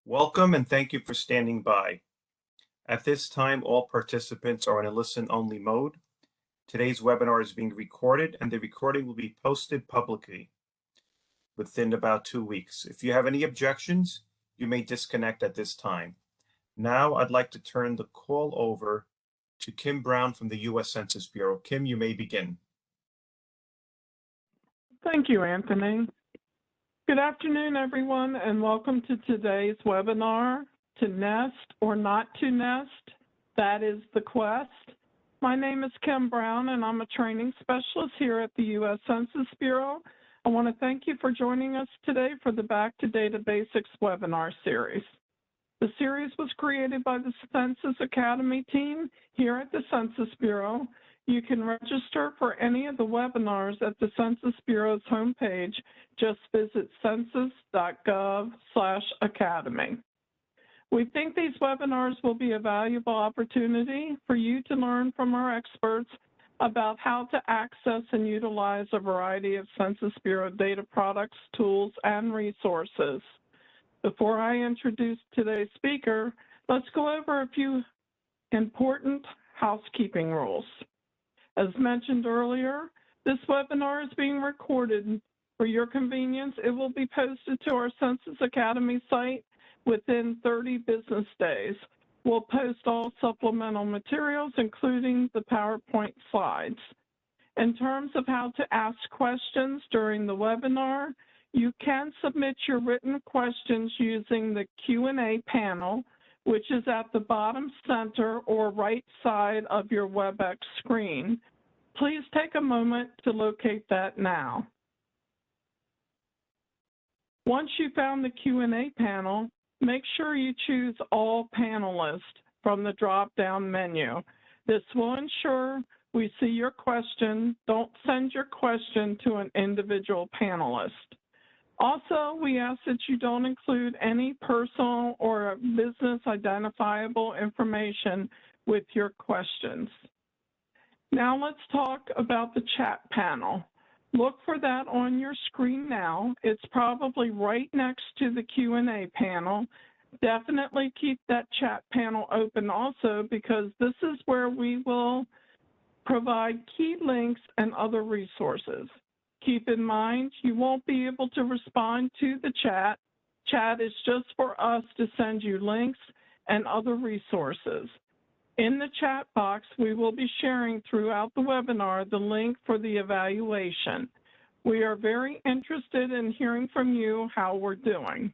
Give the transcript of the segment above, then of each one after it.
Welcome and thank you for standing by. At this time, all participants are in a listen-only mode. Today's webinar is being recorded and the recording will be posted publicly within about 2 weeks. If you have any objections, you may disconnect at this time. Now I'd like to turn the call over to Kim Brown from the U.S. Census Bureau. Kim, you may begin. Thank you, Anthony. Good afternoon, everyone, and welcome to today's webinar, To Nest or Not to Nest, That is the Quest. My name is Kim Brown, and I'm a training specialist here at the U.S. Census Bureau. I want to thank you for joining us today for the Back to Data Basics webinar series. The series was created by the Census Academy team here at the Census Bureau. You can register for any of the webinars at the Census Bureau's homepage. Just visit census.gov/academy. We think these webinars will be a valuable opportunity for you to learn from our experts about how to access and utilize a variety of Census Bureau data products, tools, and resources. Before I introduce today's speaker, let's go over a few important housekeeping rules. As mentioned earlier, this webinar is being recorded. For your convenience, it will be posted to our Census Academy site within 30 business days. We'll post all supplemental materials, including the PowerPoint slides. In terms of how to ask questions during the webinar, you can submit your written questions using the Q&A panel, which is at the bottom center or right side of your WebEx screen. Please take a moment to locate that now. Once you found the Q&A panel, make sure you choose All Panelists from the drop-down menu. This will ensure we see your question. Don't send your question to an individual panelist. Also, we ask that you don't include any personal or business identifiable information with your questions. Now let's talk about the chat panel. Look for that on your screen now. It's probably right next to the Q&A panel. Definitely keep that chat panel open also, because this is where we will provide key links and other resources. Keep in mind, you won't be able to respond to the chat. Chat is just for us to send you links and other resources. In the chat box, we will be sharing throughout the webinar the link for the evaluation. We are very interested in hearing from you how we're doing.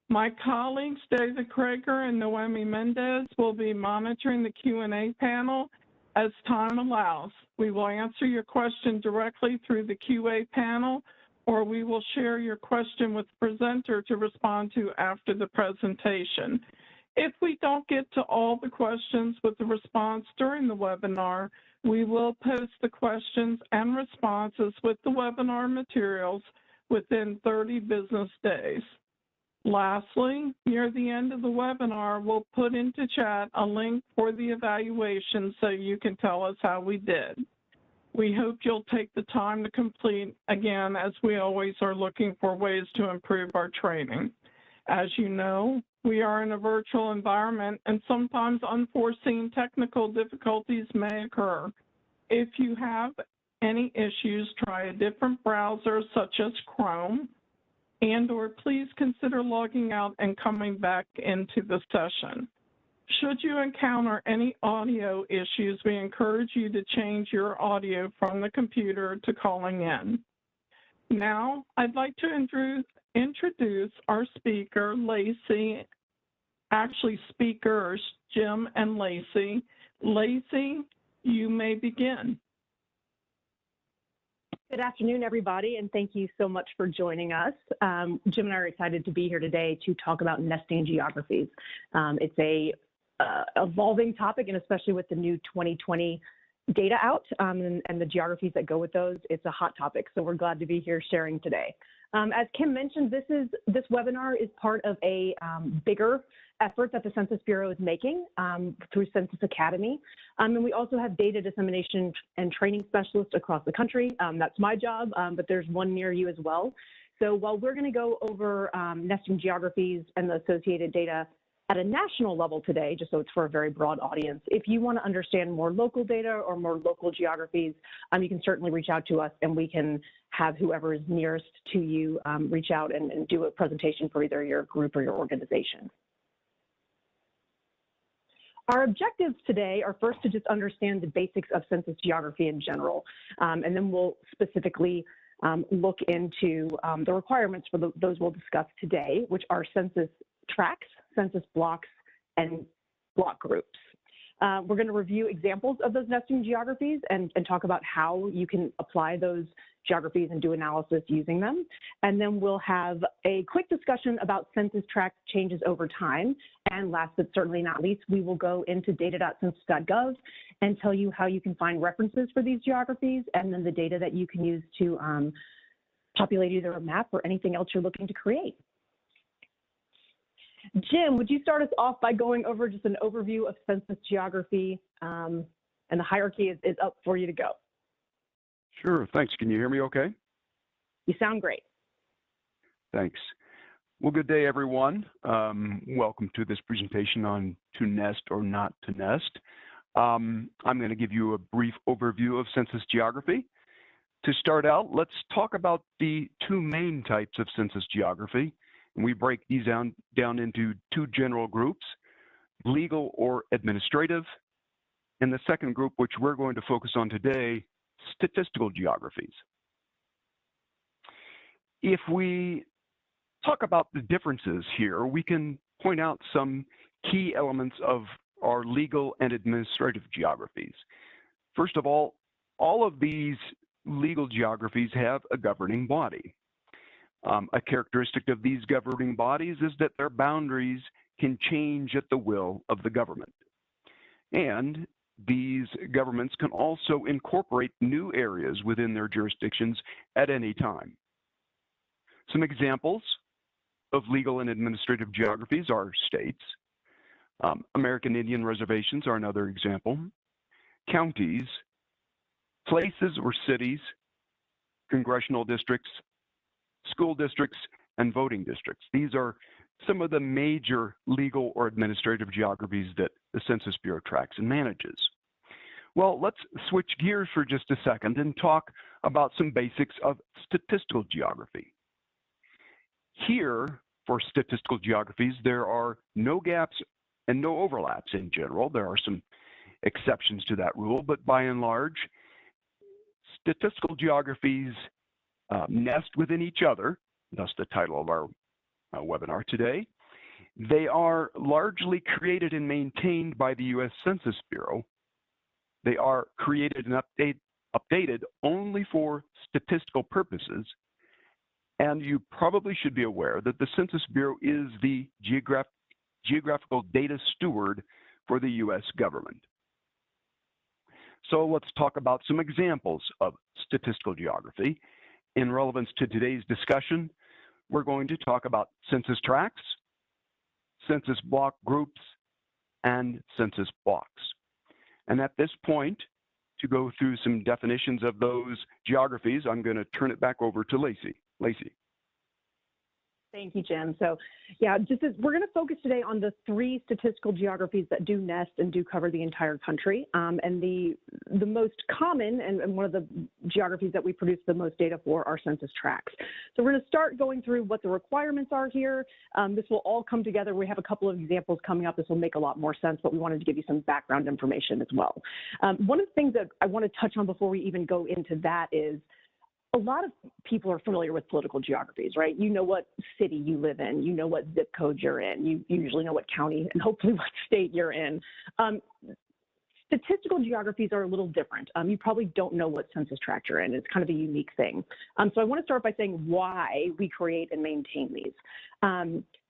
My colleagues, David Krager and Noemi Mendez, will be monitoring the Q&A panel as time allows. We will answer your question directly through the QA panel, or we will share your question with the presenter to respond to after the presentation. If we don't get to all the questions with the response during the webinar, we will post the questions and responses with the webinar materials within 30 business days. Lastly, near the end of the webinar, we'll put into chat a link for the evaluation so you can tell us how we did. We hope you'll take the time to complete, again, as we always are looking for ways to improve our training. As you know, we are in a virtual environment and sometimes unforeseen technical difficulties may occur. If you have any issues, try a different browser such as Chrome, and/or please consider logging out and coming back into the session. Should you encounter any audio issues, we encourage you to change your audio from the computer to calling in. Now, I'd like to introduce our speaker, Lacey, actually speakers, Jim and Lacey. Lacey, you may begin. Good afternoon, everybody, and thank you so much for joining us. Jim and I are excited to be here today to talk about nesting geographies. It's a evolving topic, and especially with the new 2020 data out and the geographies that go with those. It's a hot topic, so we're glad to be here sharing today. As Kim mentioned, this webinar is part of a bigger effort that the Census Bureau is making through Census Academy. And we also have data dissemination and training specialists across the country. That's my job, but there's one near you as well. So while we're going to go over nesting geographies and the associated data at a national level today, just so it's for a very broad audience, if you want to understand more local data or more local geographies, you can certainly reach out to us and we can have whoever is nearest to you reach out and do a presentation for either your group or your organization. Our objectives today are first to just understand the basics of census geography in general, and then we'll specifically look into the requirements for those we'll discuss today, which are census tracts, census blocks, and block groups. We're going to review examples of those nesting geographies and talk about how you can apply those geographies and do analysis using them. And then we'll have a quick discussion about census tract changes over time. And last but certainly not least, we will go into data.census.gov and tell you how you can find references for these geographies and then the data that you can use to populate either a map or anything else you're looking to create. Jim, would you start us off by going over just an overview of census geography, and the hierarchy is up for you to go. Sure, thanks. Can you hear me okay? You sound great. Thanks. Well, good day, everyone. Welcome to this presentation on to nest or not to nest. I'm going to give you a brief overview of census geography. To start out, let's talk about the two main types of census geography. And we break these down into two general groups, legal or administrative, and the second group, which we're going to focus on today, statistical geographies. If we talk about the differences here, we can point out some key elements of our legal and administrative geographies. First of all of these legal geographies have a governing body. A characteristic of these governing bodies is that their boundaries can change at the will of the government. And these governments can also incorporate new areas within their jurisdictions at any time. Some examples of legal and administrative geographies are states. American Indian reservations are another example. Counties, places or cities, congressional districts, school districts, and voting districts. These are some of the major legal or administrative geographies that the Census Bureau tracks and manages. Well, let's switch gears for just a second and talk about some basics of statistical geography. Here, for statistical geographies, there are no gaps and no overlaps in general. There are some exceptions to that rule, but by and large, statistical geographies nest within each other. That's the title of our webinar today. They are largely created and maintained by the U.S. Census Bureau. They are created and updated only for statistical purposes. And you probably should be aware that the Census Bureau is the geographical data steward for the U.S. government. So let's talk about some examples of statistical geography. In relevance to today's discussion, we're going to talk about census tracts, census block groups, and census blocks. And at this point, to go through some definitions of those geographies, I'm going to turn it back over to Lacey. Lacey. Thank you, Jim. So yeah, we're going to focus today on the three statistical geographies that do nest and do cover the entire country. And the most common and one of the geographies that we produce the most data for are census tracts. So we're going to start going through what the requirements are here. This will all come together. We have a couple of examples coming up. This will make a lot more sense, but we wanted to give you some background information as well. One of the things that I want to touch on before we even go into that is a lot of people are familiar with political geographies, right? You know what city you live in, you know what zip code you're in, you usually know what county and hopefully what state you're in. Statistical geographies are a little different. You probably don't know what census tract you're in. It's kind of a unique thing. So I want to start by saying why we create and maintain these.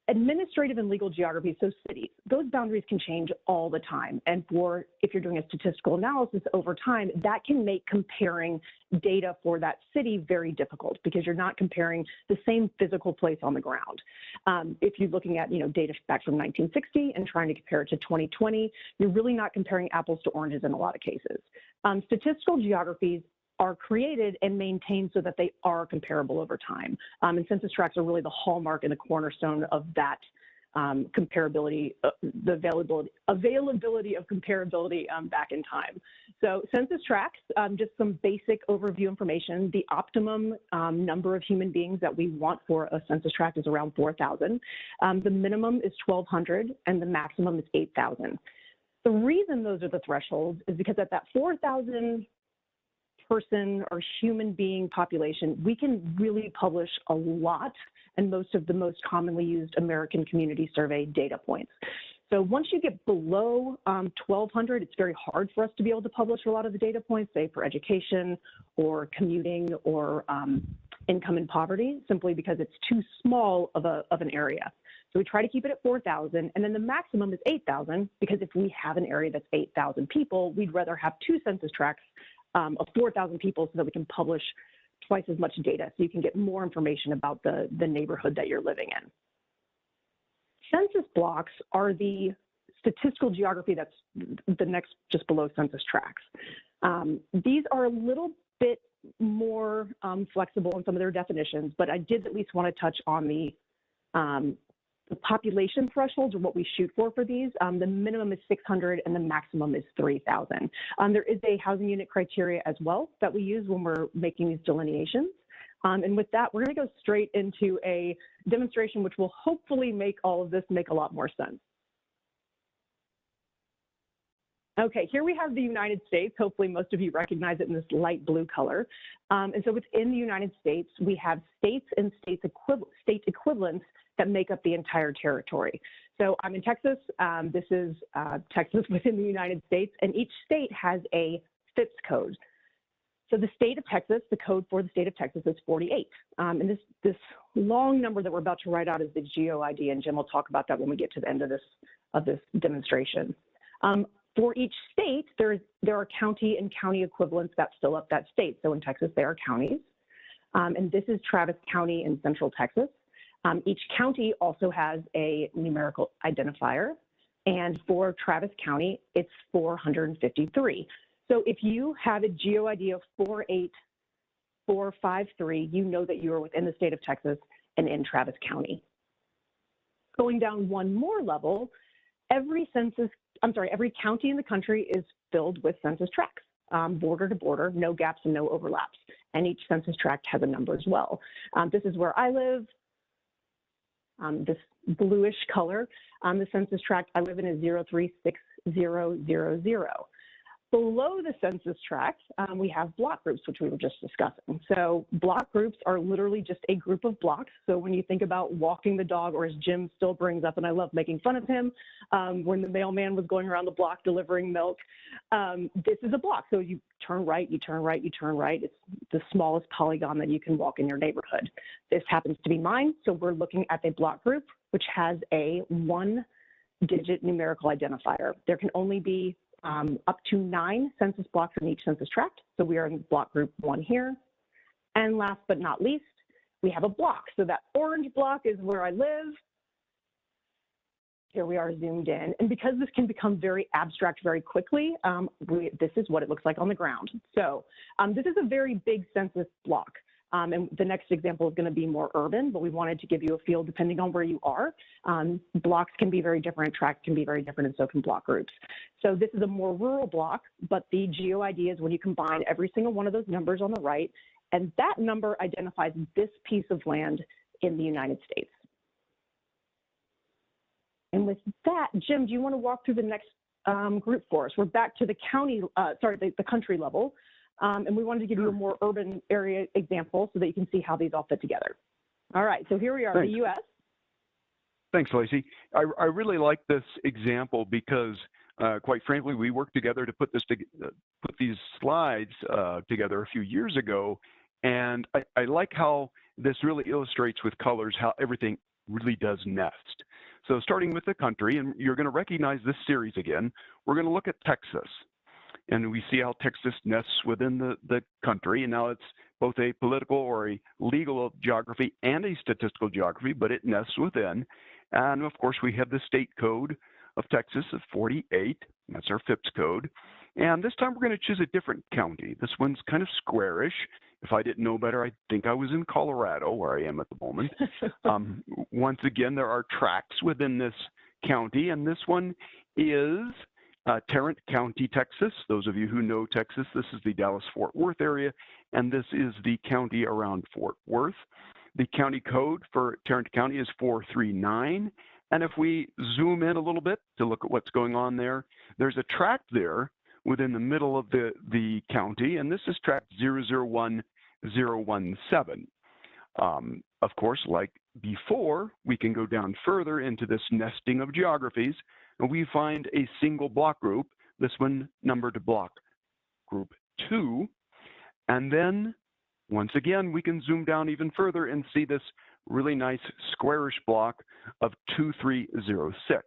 administrative and legal geography, so cities, those boundaries can change all the time. And if you're doing a statistical analysis over time, that can make comparing data for that city very difficult because you're not comparing the same physical place on the ground. If you're looking at, data back from 1960 and trying to compare it to 2020, you're really not comparing apples to oranges in a lot of cases. Statistical geographies are created and maintained so that they are comparable over time. And census tracts are really the hallmark and the cornerstone of that comparability, the availability of comparability back in time. So census tracts, just some basic overview information. The optimum number of human beings that we want for a census tract is around 4,000. The minimum is 1,200 and the maximum is 8,000. The reason those are the thresholds is because at that 4,000 person or human being population, we can really publish a lot and most of the most commonly used American Community Survey data points. So once you get below 1,200, it's very hard for us to be able to publish a lot of the data points, say for education or commuting or income and poverty, simply because it's too small of an area. So we try to keep it at 4,000, and then the maximum is 8,000, because if we have an area that's 8,000 people, we'd rather have 2 census tracts of 4,000 people so that we can publish twice as much data so you can get more information about the neighborhood that you're living in. Census blocks are the statistical geography that's the next just below census tracts. These are a little bit more flexible in some of their definitions, but I did at least want to touch on the population thresholds, or what we shoot for these. The minimum is 600 and the maximum is 3,000. There is a housing unit criteria as well that we use when we're making these delineations. And with that, we're going to go straight into a demonstration which will hopefully make all of this make a lot more sense. Okay, here we have the United States. Hopefully most of you recognize it in this light blue color. And so within the United States, we have states and state equivalents that make up the entire territory. So I'm in Texas. This is Texas within the United States, and each state has a FIPS code. So the state of Texas, the code for the state of Texas is 48. And this long number that we're about to write out is the GeoID, and Jim will talk about that when we get to the end of this demonstration. For each state, there are county and county equivalents that fill up that state. So in Texas, there are counties. And this is Travis County in Central Texas. Each county also has a numerical identifier. And for Travis County, it's 453. So if you have a GeoID of 48453, you know that you are within the state of Texas and in Travis County. Going down one more level, every county in the country is filled with census tracts, border to border, no gaps and no overlaps. And each census tract has a number as well. This is where I live. This bluish color, the census tract I live in is 036000. Below the census tract, we have block groups, which we were just discussing. So block groups are literally just a group of blocks. So when you think about walking the dog, or as Jim still brings up, and I love making fun of him, when the mailman was going around the block delivering milk, this is a block. So you turn right, you turn right, you turn right. It's the smallest polygon that you can walk in your neighborhood. This happens to be mine. So we're looking at a block group, which has a 1-digit numerical identifier. There can only be up to 9 census blocks in each census tract. So we are in block group 1 here. And last but not least, we have a block. So that orange block is where I live. Here we are zoomed in. And because this can become very abstract very quickly, this is what it looks like on the ground. So this is a very big census block. And the next example is going to be more urban, but we wanted to give you a feel depending on where you are. Blocks can be very different, tracts can be very different, and so can block groups. So this is a more rural block, but the GeoID is when you combine every single one of those numbers on the right, and that number identifies this piece of land in the United States. And with that, Jim, do you want to walk through the next group for us? We're back to the county, the country level. And we wanted to give you a more urban area example so that you can see how these all fit together. All right, so here we are, the U.S. Thanks, Lacey. I really like this example because, quite frankly, we worked together to put these slides together a few years ago, and I like how this really illustrates with colors how everything really does nest. So starting with the country, and you're going to recognize this series again, we're going to look at Texas. And we see how Texas nests within the country. And now it's both a political or a legal geography and a statistical geography, but it nests within. And of course, we have the state code of Texas of 48. That's our FIPS code. And this time we're going to choose a different county. This one's kind of squarish. If I didn't know better, I'd think I was in Colorado, where I am at the moment. Once again, there are tracts within this county, and this one is Tarrant County, Texas. Those of you who know Texas, this is the Dallas-Fort Worth area, and this is the county around Fort Worth. The county code for Tarrant County is 439. And if we zoom in a little bit to look at what's going on there, there's a tract there within the middle of the county, and this is tract 001017. Of course, like before, we can go down further into this nesting of geographies, and we find a single block group, this one numbered block group 2. And then, once again, we can zoom down even further and see this really nice squarish block of 2306.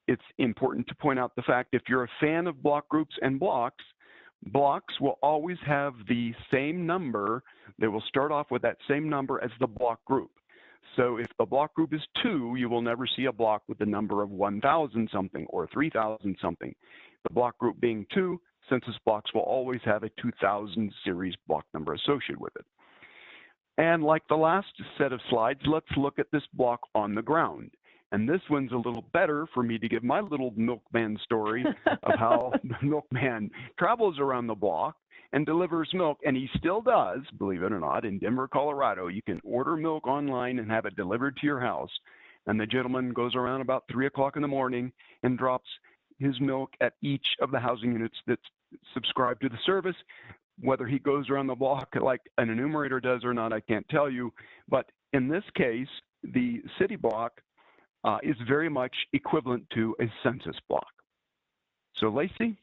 It's important to point out the fact if you're a fan of block groups and blocks, blocks will always have the same number. They will start off with that same number as the block group. So if the block group is 2, you will never see a block with the number of 1,000 something or 3,000 something. The block group being 2, census blocks will always have a 2000 series block number associated with it. And like the last set of slides, let's look at this block on the ground. And this one's a little better for me to give my little milkman story of how the milkman travels around the block and delivers milk. And he still does, believe it or not, in Denver, Colorado. You can order milk online and have it delivered to your house. And the gentleman goes around about 3 o'clock in the morning and drops his milk at each of the housing units that's subscribed to the service. Whether he goes around the block like an enumerator does or not, I can't tell you. But in this case, the city block is very much equivalent to a census block. So Lacey,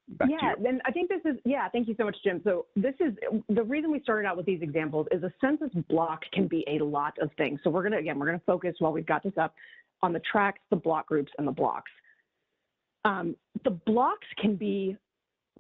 back to you. And I think this is, thank you so much, Jim. So this is, the reason we started out with these examples is a census block can be a lot of things. So we're going to focus while we've got this up on the tracts, the block groups, and the blocks. The blocks can be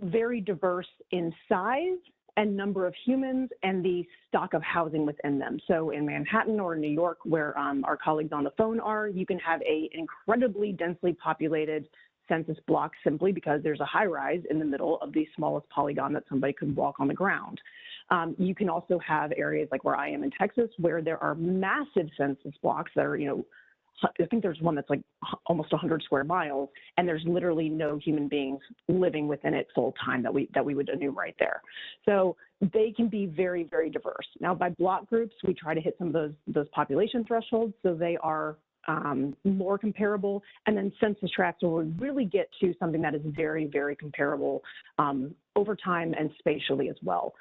very diverse in size and number of humans and the stock of housing within them. So in Manhattan or New York, where our colleagues on the phone are, you can have an incredibly densely populated census block simply because there's a high rise in the middle of the smallest polygon that somebody could walk on the ground. You can also have areas like where I am in Texas, where there are massive census blocks that are, I think there's one that's like almost 100 square miles, and there's literally no human beings living within it full time that we would enumerate there. So they can be very, very diverse. Now, by block groups, we try to hit some of those population thresholds, so they are more comparable. And then census tracts will really get to something that is very, very comparable over time and spatially as well.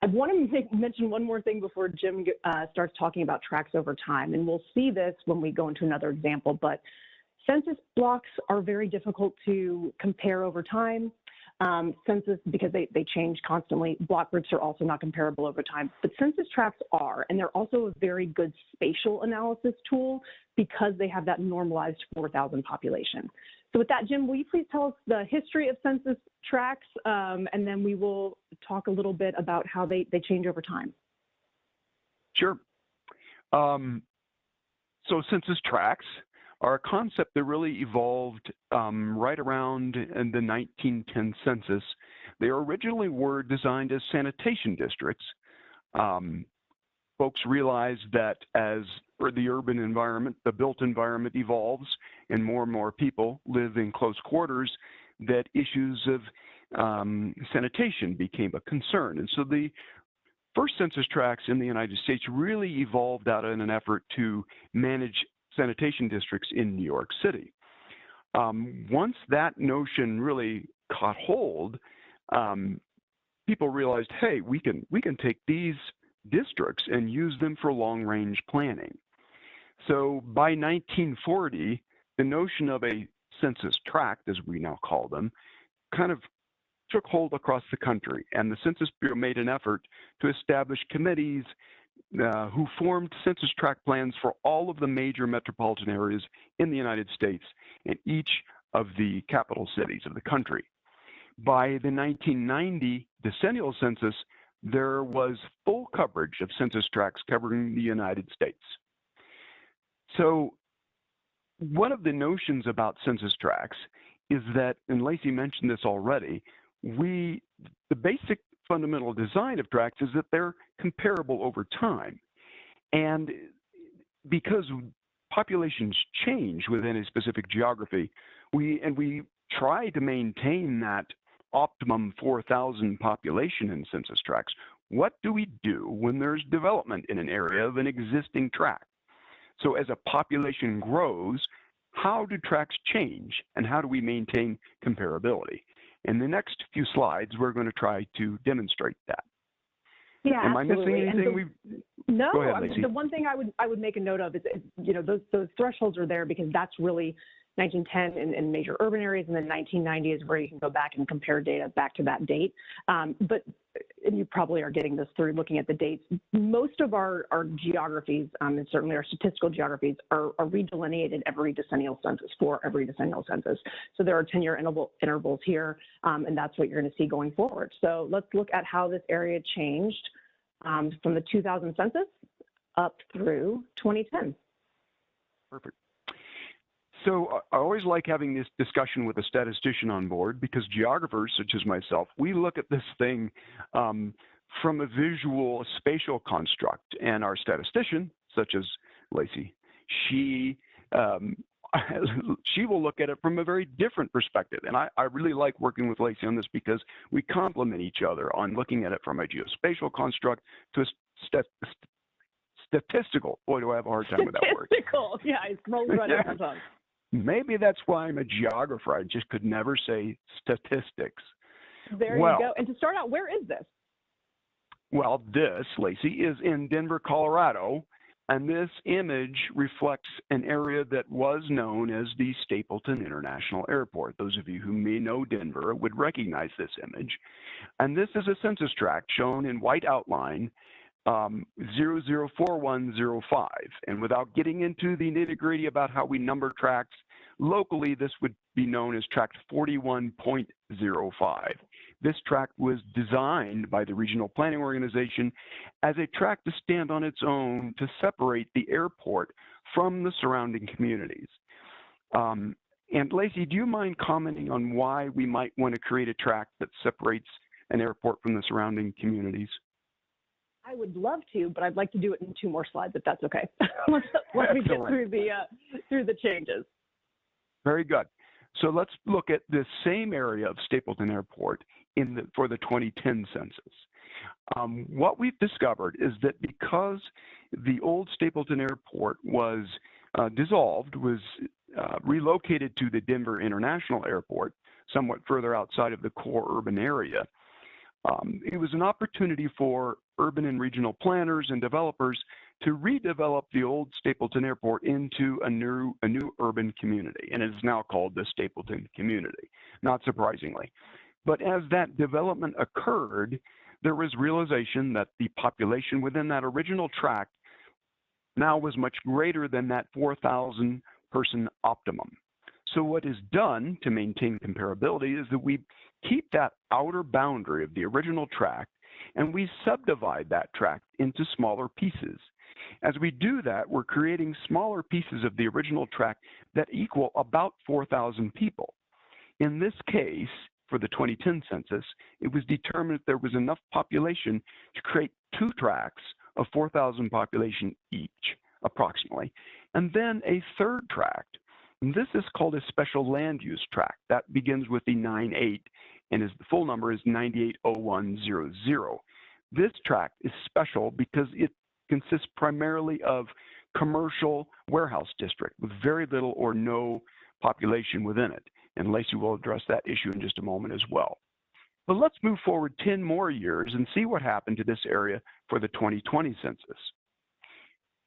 I want to mention one more thing before Jim starts talking about tracts over time, and we'll see this when we go into another example, but census blocks are very difficult to compare over time. Census, because they change constantly, block groups are also not comparable over time, but census tracts are, and they're also a very good spatial analysis tool because they have that normalized 4,000 population. So with that, Jim, will you please tell us the history of census tracts, and then we will talk a little bit about how they change over time. Sure. So census tracts are a concept that really evolved right around in the 1910 census. They originally were designed as sanitation districts. Folks realized that as the urban environment, the built environment evolves and more people live in close quarters, that issues of sanitation became a concern. And so the first census tracts in the United States really evolved out in an effort to manage sanitation districts in New York City. Once that notion really caught hold, people realized, hey, we can take these districts and use them for long-range planning. So by 1940, the notion of a census tract, as we now call them, kind of took hold across the country, and the Census Bureau made an effort to establish committees who formed census tract plans for all of the major metropolitan areas in the United States and each of the capital cities of the country. By the 1990 decennial census, there was full coverage of census tracts covering the United States. So one of the notions about census tracts is that, and Lacey mentioned this already, the basic fundamental design of tracts is that they're comparable over time. And because populations change within a specific geography, we try to maintain that optimum 4,000 population in census tracts. What do we do when there's development in an area of an existing tract? So as a population grows, how do tracts change and how do we maintain comparability? In the next few slides, we're going to try to demonstrate that. Yeah, Am absolutely. I missing anything? No, Go ahead, I mean, Lacey. the one thing I would make a note of is you know, those thresholds are there because that's really 1910 in major urban areas, and then 1990 is where you can go back and compare data back to that date. But and you probably are getting this through looking at the dates. Most of our geographies, and certainly our statistical geographies, are redelineated every decennial census for every decennial census. So there are 10-year intervals here, and that's what you're going to see going forward. So let's look at how this area changed from the 2000 census up through 2010. Perfect. So I always like having this discussion with a statistician on board because geographers, such as myself, we look at this thing from a visual, spatial construct. And our statistician, such as Lacey, she will look at it from a very different perspective. And I really like working with Lacey on this because we complement each other on looking at it from a geospatial construct to a statistical. Boy, do I have a hard time with that word. Statistical, yeah, it's rolled right off my tongue. Maybe that's why I'm a geographer. I just could never say statistics. There you go. And to start out, where is this? Well, this, Lacey, is in Denver, Colorado, and this image reflects an area that was known as the Stapleton International Airport. Those of you who may know Denver would recognize this image. And this is a census tract shown in white outline, 004105. And without getting into the nitty-gritty about how we number tracts, locally this would be known as tract 41.05. This tract was designed by the Regional Planning Organization as a tract to stand on its own to separate the airport from the surrounding communities. And Lacey, do you mind commenting on why we might want to create a tract that separates an airport from the surrounding communities? I would love to, but I'd like to do it in 2 more slides if that's okay. Let me get through the changes. Very good. So let's look at this same area of Stapleton Airport for the 2010 census. What we've discovered is that because the old Stapleton Airport was dissolved, was relocated to the Denver International Airport, somewhat further outside of the core urban area, it was an opportunity for urban and regional planners and developers to redevelop the old Stapleton Airport into a new urban community, and it is now called the Stapleton Community, not surprisingly. But as that development occurred, there was realization that the population within that original tract now was much greater than that 4,000 person optimum. So what is done to maintain comparability is that we keep that outer boundary of the original tract and we subdivide that tract into smaller pieces. As we do that, we're creating smaller pieces of the original tract that equal about 4,000 people. In this case, for the 2010 census, it was determined that there was enough population to create 2 tracts of 4,000 population each, approximately, and then a 3rd tract. And this is called a special land use tract. That begins with the 98, and the full number is 980100. This tract is special because it consists primarily of commercial warehouse district with very little or no population within it. And Lacey will address that issue in just a moment as well. But let's move forward 10 more years and see what happened to this area for the 2020 census.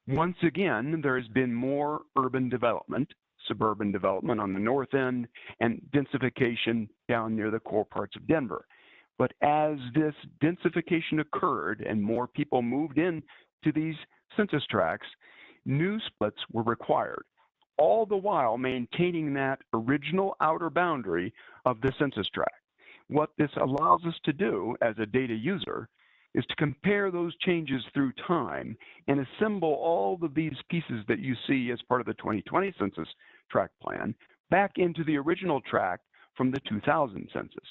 Once again, there has been more urban development, suburban development on the north end, and densification down near the core parts of Denver. But as this densification occurred and more people moved in to these census tracts, new splits were required, all the while maintaining that original outer boundary of the census tract. What this allows us to do as a data user is to compare those changes through time and assemble all of these pieces that you see as part of the 2020 census tract plan back into the original tract from the 2000 census.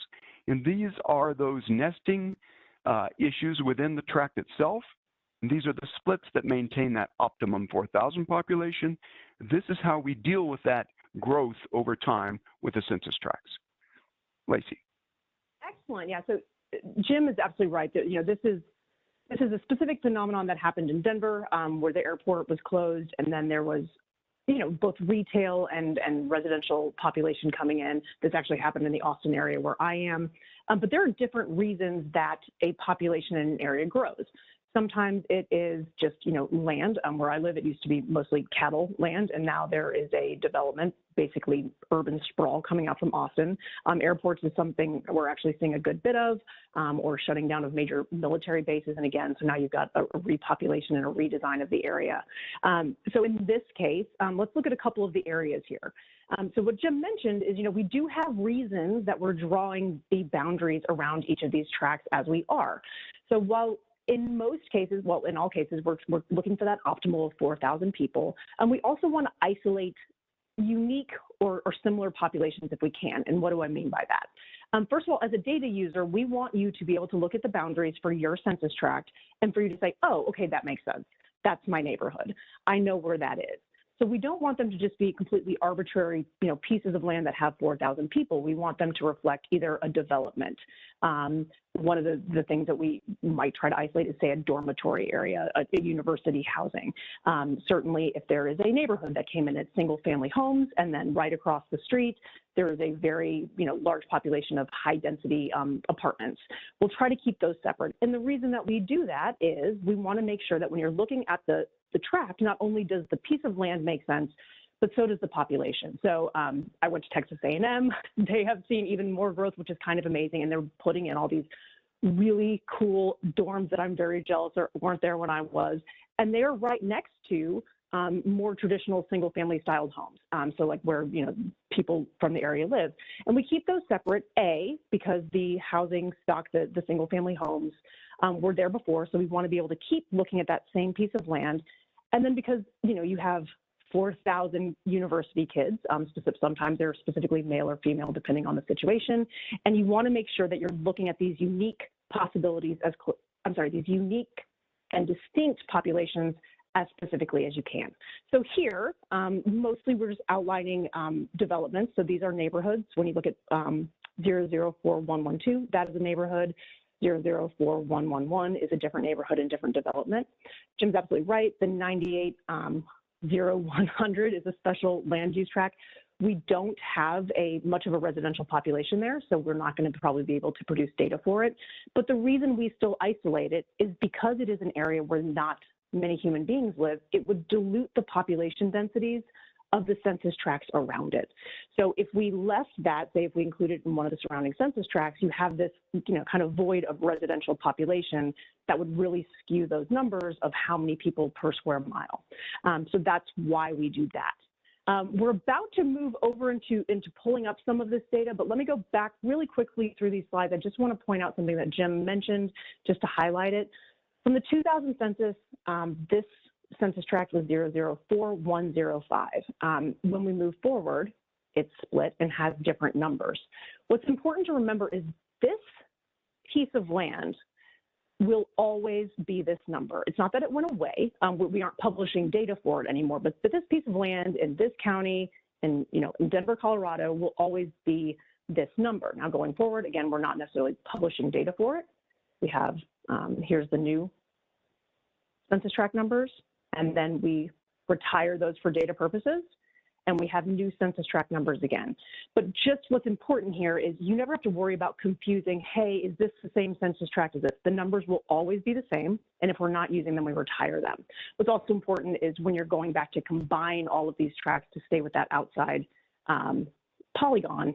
And these are those nesting issues within the tract itself. And these are the splits that maintain that optimum 4,000 population. This is how we deal with that growth over time with the census tracts. Lacey. Excellent. Yeah. So Jim is absolutely right. That, this is a specific phenomenon that happened in Denver, where the airport was closed, and then there was, both retail and residential population coming in. This actually happened in the Austin area where I am. But there are different reasons that a population in an area grows. Sometimes it is just, land. Where I live, it used to be mostly cattle land, and now there is a development, basically urban sprawl coming out from Austin. Airports is something we're actually seeing a good bit of, or shutting down of major military bases. And again, so now you've got a repopulation and a redesign of the area. So in this case, let's look at a couple of the areas here. So what Jim mentioned is, we do have reasons that we're drawing the boundaries around each of these tracts as we are. So while in most cases, well, in all cases, we're looking for that optimal of 4,000 people. And we also want to isolate unique or similar populations if we can. And what do I mean by that? First of all, as a data user, we want you to be able to look at the boundaries for your census tract and for you to say, oh, okay, that makes sense. That's my neighborhood. I know where that is. So we don't want them to just be completely arbitrary, pieces of land that have 4,000 people. We want them to reflect either a development. One of the things that we might try to isolate is, say, a dormitory area, a university housing. Certainly, if there is a neighborhood that came in at single-family homes, and then right across the street, there is a very, large population of high-density apartments. We'll try to keep those separate. And the reason that we do that is we want to make sure that when you're looking at the tract, not only does the piece of land make sense, but so does the population. So I went to Texas A&M. They have seen even more growth, which is kind of amazing. And they're putting in all these really cool dorms that I'm very jealous weren't there when I was. And they're right next to more traditional single family styled homes. So like where, people from the area live. And we keep those separate, because the housing stock, the single family homes were there before. So we want to be able to keep looking at that same piece of land. And then because, you have 4,000 university kids, sometimes they're specifically male or female, depending on the situation. And you want to make sure that you're looking at these unique possibilities these unique and distinct populations as specifically as you can. So here, mostly we're just outlining developments. So these are neighborhoods. When you look at 004112, that is a neighborhood. 004111 is a different neighborhood and different development. Jim's absolutely right. The 980100 is a special land use tract. We don't have much of a residential population there, so we're not going to probably be able to produce data for it. But the reason we still isolate it is because it is an area where not many human beings live. It would dilute the population densities of the census tracts around it. So if we left that, say if we included in one of the surrounding census tracts, you have this, kind of void of residential population that would really skew those numbers of how many people per square mile. So that's why we do that. We're about to move over into pulling up some of this data, but let me go back really quickly through these slides. I just want to point out something that Jim mentioned just to highlight it. From the 2000 census, this census tract was 004105. When we move forward, it's split and has different numbers. What's important to remember is this piece of land will always be this number. It's not that it went away. We aren't publishing data for it anymore, but this piece of land in this county and in Denver, Colorado will always be this number. Now going forward, again, we're not necessarily publishing data for it. We have, here's the new census tract numbers, and then we retire those for data purposes, and we have new census tract numbers again. But just what's important here is you never have to worry about confusing, hey, is this the same census tract as this? The numbers will always be the same, and if we're not using them, we retire them. What's also important is when you're going back to combine all of these tracts to stay with that outside polygon,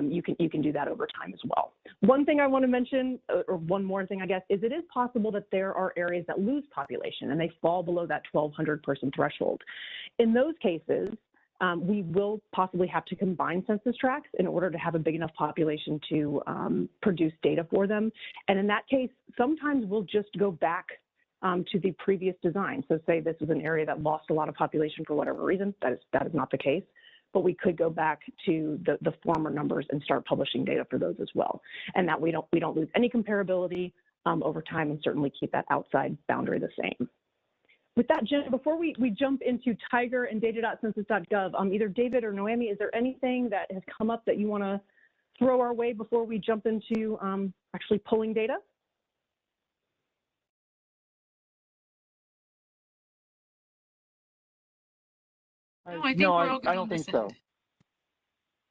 you can do that over time as well. One thing I want to mention, or one more thing, I guess, is it is possible that there are areas that lose population and they fall below that 1,200 person threshold. In those cases, we will possibly have to combine census tracts in order to have a big enough population to produce data for them. And in that case, sometimes we'll just go back to the previous design. So say this was an area that lost a lot of population for whatever reason, that is not the case, but we could go back to the former numbers and start publishing data for those as well. And that we don't lose any comparability over time, and certainly keep that outside boundary the same. With that, Jen, before we jump into Tiger and data.census.gov, either David or Noemi, is there anything that has come up that you want to throw our way before we jump into actually pulling data? No, I think No, we're all good I on don't this think so.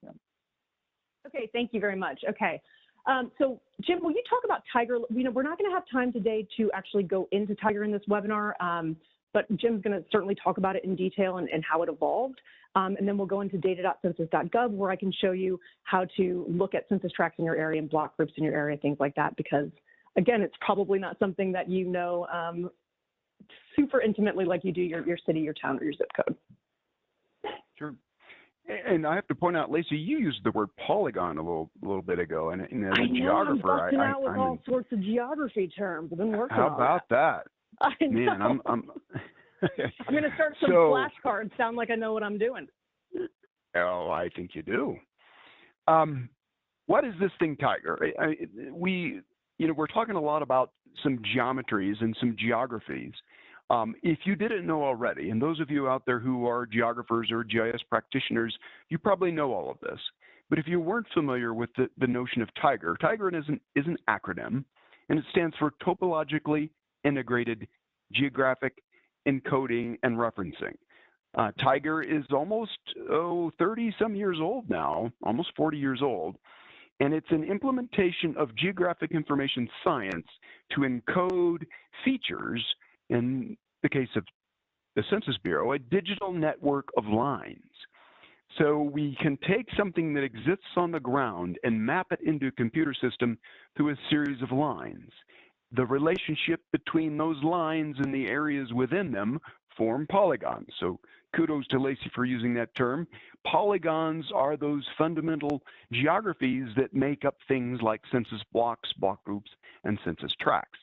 end. Okay, thank you very much. Okay. So Jim, will you talk about Tiger? We're not going to have time today to actually go into Tiger in this webinar, but Jim's going to certainly talk about it in detail and how it evolved. And then we'll go into data.census.gov, where I can show you how to look at census tracts in your area and block groups in your area, things like that, because again, it's probably not something that you know super intimately like you do your city, your town, or your zip code. Sure. And I have to point out, Lacey, you used the word polygon a little bit ago, and as a geographer, I'm busting out with all sorts of geography terms. I've been working on how about that? I know. Man, I'm going to start some flashcards. Sound like I know what I'm doing. Oh, I think you do. What is this thing, Tiger? We're talking a lot about some geometries and some geographies. If you didn't know already, and those of you out there who are geographers or GIS practitioners, you probably know all of this. But if you weren't familiar with the notion of Tiger, Tiger is an acronym, and it stands for Topologically Integrated Geographic Encoding and Referencing. Tiger is almost 30-some years old now, almost 40 years old, and it's an implementation of geographic information science to encode features, in the case of the Census Bureau, a digital network of lines. So we can take something that exists on the ground and map it into a computer system through a series of lines. The relationship between those lines and the areas within them form polygons. So kudos to Lacey for using that term. Polygons are those fundamental geographies that make up things like census blocks, block groups, and census tracts.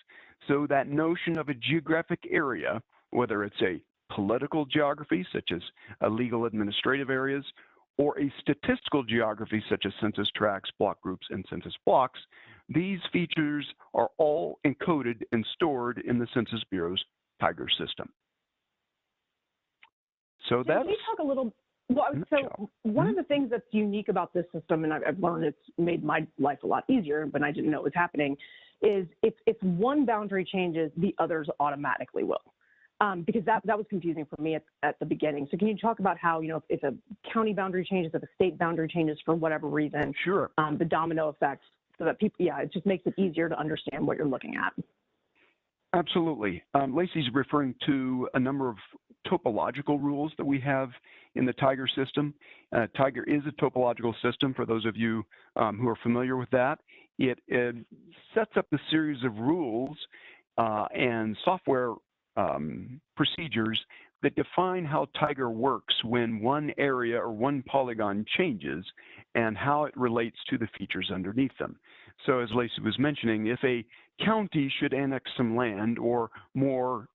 So that notion of a geographic area, whether it's a political geography, such as legal administrative areas, or a statistical geography, such as census tracts, block groups, and census blocks, these features are all encoded and stored in the Census Bureau's Tiger system. So that's... Can you talk a little... Well, so one of the things that's unique about this system, and I've learned it's made my life a lot easier, but I didn't know it was happening, is if one boundary changes, the others automatically will. Because that was confusing for me at the beginning. So can you talk about how, if a county boundary changes, if a state boundary changes for whatever reason, sure, the domino effects, so that people, it just makes it easier to understand what you're looking at. Absolutely. Lacey's referring to a number of topological rules that we have in the Tiger system. Tiger is a topological system, for those of you who are familiar with that. It sets up a series of rules and software procedures that define how Tiger works when one area or one polygon changes and how it relates to the features underneath them. So as Lacey was mentioning, if a county should annex some land, or more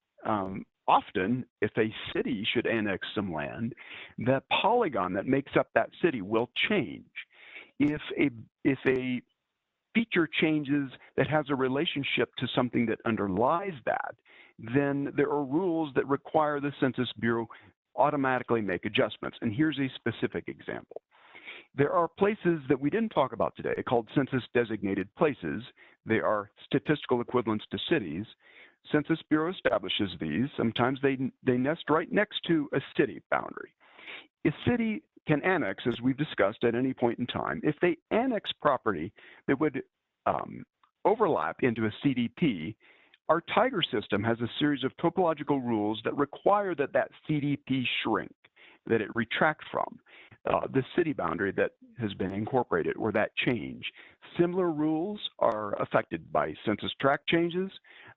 often, if a city should annex some land, that polygon that makes up that city will change. If a feature changes that has a relationship to something that underlies that, then there are rules that require the Census Bureau automatically make adjustments. And here's a specific example. There are places that we didn't talk about today called census designated places. They are statistical equivalents to cities. Census Bureau establishes these. Sometimes they nest right next to a city boundary. A city can annex, as we've discussed, at any point in time. If they annex property that would overlap into a CDP, our Tiger system has a series of topological rules that require that CDP shrink, that it retract from. the city boundary that has been incorporated or that change. Similar rules are affected by census tract changes,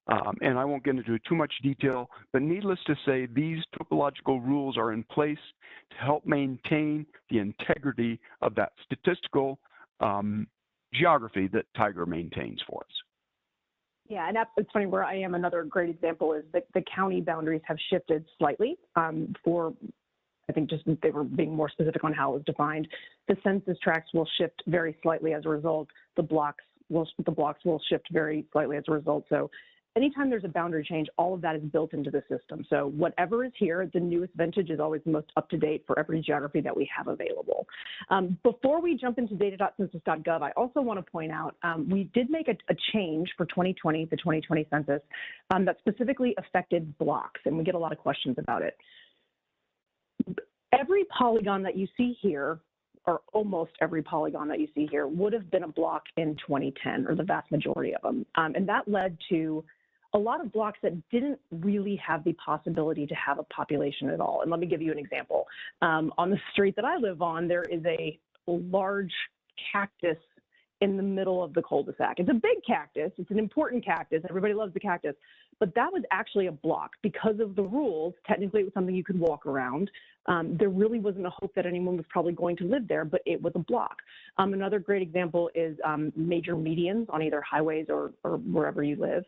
and I won't get into too much detail, but needless to say, these topological rules are in place to help maintain the integrity of that statistical geography that Tiger maintains for us. Yeah, and it's funny, where I am, another great example is that the county boundaries have shifted slightly for, I think just they were being more specific on how it was defined. The census tracts will shift very slightly as a result. The blocks will shift very slightly as a result. So anytime there's a boundary change, all of that is built into the system. So whatever is here, the newest vintage is always the most up-to-date for every geography that we have available. Before we jump into data.census.gov, I also want to point out we did make a change for 2020, the 2020 census, that specifically affected blocks, and we get a lot of questions about it. Every polygon that you see here, or almost every polygon that you see here, would have been a block in 2010, or the vast majority of them. And that led to a lot of blocks that didn't really have the possibility to have a population at all. And let me give you an example. On the street that I live on, there is a large cactus in the middle of the cul-de-sac. It's a big cactus. It's an important cactus. Everybody loves the cactus. But that was actually a block because of the rules. Technically, it was something you could walk around. There really wasn't a hope that anyone was probably going to live there, but it was a block. Another great example is major medians on either highways or wherever you live.